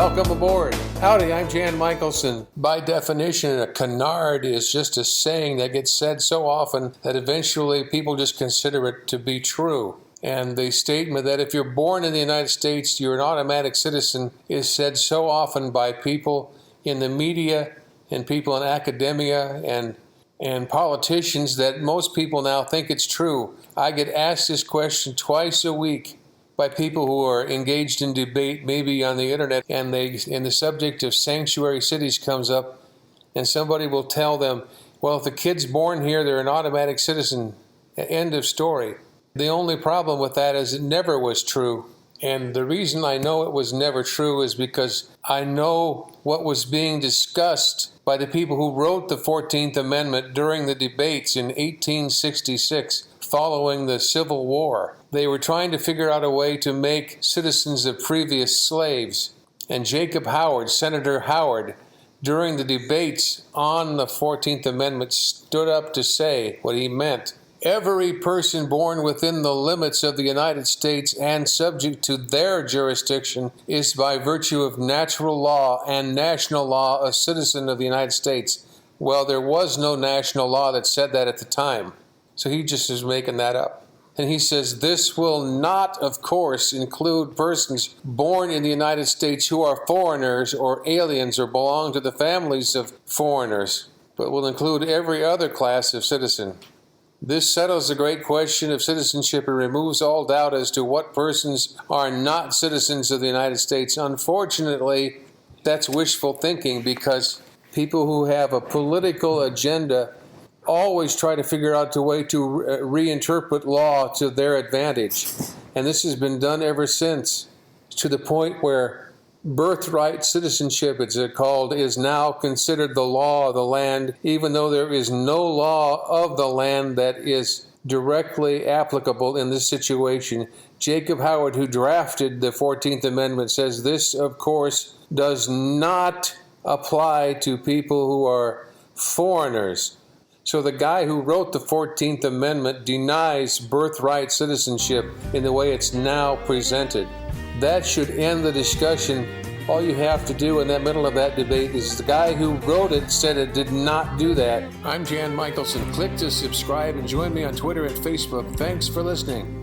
Welcome aboard. Howdy, I'm Jan Michelson. By definition, a canard is just a saying that gets said so often that eventually people just consider it to be true. And the statement that if you're born in the United States, you're an automatic citizen is said so often by people in the media and people in academia and politicians that most people now think it's true. I get asked this question twice a week by people who are engaged in debate, maybe on the internet, and the subject of sanctuary cities comes up, and somebody will tell them, well, if the kid's born here, they're an automatic citizen. End of story. The only problem with that is it never was true. And the reason I know it was never true is because I know what was being discussed by the people who wrote the 14th Amendment during the debates in 1866 following the Civil War. They were trying to figure out a way to make citizens of previous slaves. And Jacob Howard, Senator Howard, during the debates on the 14th Amendment stood up to say what he meant. Every person born within the limits of the United States and subject to their jurisdiction is by virtue of natural law and national law a citizen of the United States. Well, there was no national law that said that at the time. So he just is making that up. And he says this will not, of course, include persons born in the United States who are foreigners or aliens or belong to the families of foreigners, but will include every other class of citizen. This settles the great question of citizenship and removes all doubt as to what persons are not citizens of the United States. Unfortunately, that's wishful thinking because people who have a political agenda always try to figure out a way to reinterpret law to their advantage. And this has been done ever since, to the point where birthright citizenship, it's called, is now considered the law of the land, even though there is no law of the land that is directly applicable in this situation. Jacob Howard, who drafted the 14th Amendment, says this, of course, does not apply to people who are foreigners. So the guy who wrote the 14th Amendment denies birthright citizenship in the way it's now presented. That should end the discussion. All you have to do in the middle of that debate is the guy who wrote it said it did not do that. I'm Jan Michelson. Click to subscribe and join me on Twitter and Facebook. Thanks for listening.